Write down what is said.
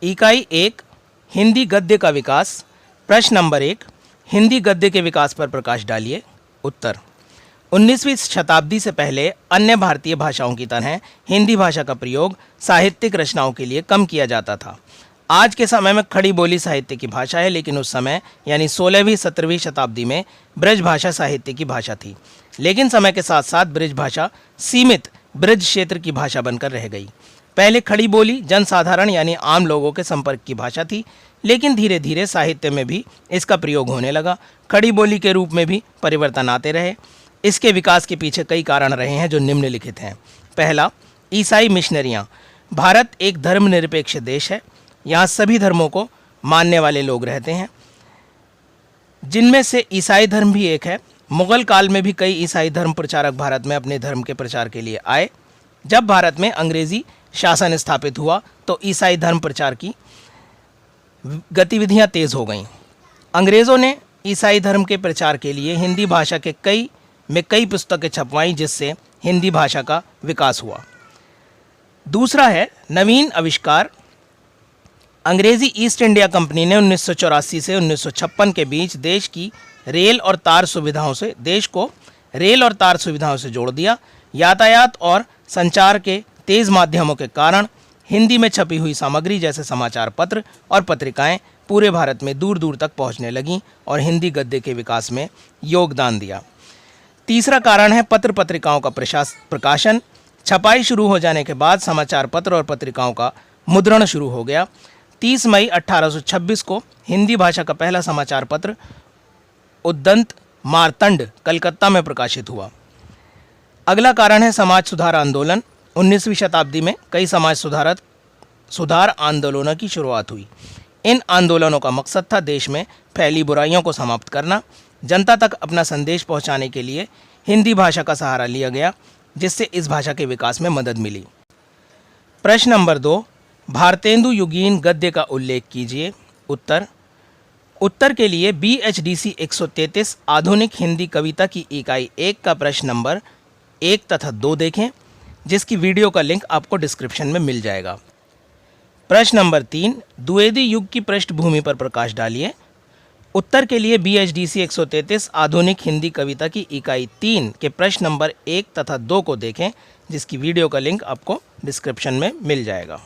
इकाई 1 हिंदी गद्य का विकास। प्रश्न नंबर 1, हिंदी गद्य के विकास पर प्रकाश डालिए। उत्तर, 19वीं शताब्दी से पहले अन्य भारतीय भाषाओं की तरह हिंदी भाषा का प्रयोग साहित्यिक रचनाओं के लिए कम किया जाता था। आज के समय में खड़ी बोली साहित्य की भाषा है, लेकिन उस समय यानी 16वीं 17वीं शताब्दी में ब्रज भाषा साहित्य की भाषा थी। लेकिन समय के साथ साथ ब्रज भाषा सीमित ब्रज क्षेत्र की भाषा बनकर रह गई। पहले खड़ी बोली जनसाधारण यानी आम लोगों के संपर्क की भाषा थी, लेकिन धीरे धीरे साहित्य में भी इसका प्रयोग होने लगा। खड़ी बोली के रूप में भी परिवर्तन आते रहे। इसके विकास के पीछे कई कारण रहे हैं जो निम्नलिखित हैं। पहला, ईसाई मिशनरियाँ। भारत एक धर्मनिरपेक्ष देश है। यहाँ सभी धर्मों को मानने वाले लोग रहते हैं, जिनमें से ईसाई धर्म भी एक है। मुगल काल में भी कई ईसाई धर्म प्रचारक भारत में अपने धर्म के प्रचार के लिए आए। जब भारत में अंग्रेजी शासन स्थापित हुआ तो ईसाई धर्म प्रचार की गतिविधियां तेज हो गईं। अंग्रेज़ों ने ईसाई धर्म के प्रचार के लिए हिंदी भाषा के कई पुस्तकें छपवाईं, जिससे हिंदी भाषा का विकास हुआ। दूसरा है नवीन आविष्कार। अंग्रेजी ईस्ट इंडिया कंपनी ने 1984 से 1956 के बीच देश को रेल और तार सुविधाओं से जोड़ दिया। यातायात और संचार के तेज माध्यमों के कारण हिंदी में छपी हुई सामग्री जैसे समाचार पत्र और पत्रिकाएं पूरे भारत में दूर दूर तक पहुंचने लगीं और हिंदी गद्य के विकास में योगदान दिया। तीसरा कारण है पत्र पत्रिकाओं का प्रकाशन। छपाई शुरू हो जाने के बाद समाचार पत्र और पत्रिकाओं का मुद्रण शुरू हो गया। 30 मई 1826 को हिंदी भाषा का पहला समाचार पत्र उद्दंत मार्तंड कलकत्ता में प्रकाशित हुआ। अगला कारण है समाज सुधार आंदोलन। 19वीं शताब्दी में कई समाज सुधार आंदोलनों की शुरुआत हुई। इन आंदोलनों का मकसद था देश में फैली बुराइयों को समाप्त करना। जनता तक अपना संदेश पहुंचाने के लिए हिंदी भाषा का सहारा लिया गया, जिससे इस भाषा के विकास में मदद मिली। प्रश्न नंबर 2, भारतेंदु युगीन गद्य का उल्लेख कीजिए। उत्तर के लिए BHDC 133 आधुनिक हिंदी कविता की इकाई 1 का प्रश्न नंबर 1 तथा 2 देखें, जिसकी वीडियो का लिंक आपको डिस्क्रिप्शन में मिल जाएगा। प्रश्न नंबर 3, द्विवेदी युग की पृष्ठभूमि पर प्रकाश डालिए। उत्तर के लिए BHDC 133 आधुनिक हिंदी कविता की इकाई 3 के प्रश्न नंबर 1 तथा 2 को देखें, जिसकी वीडियो का लिंक आपको डिस्क्रिप्शन में मिल जाएगा।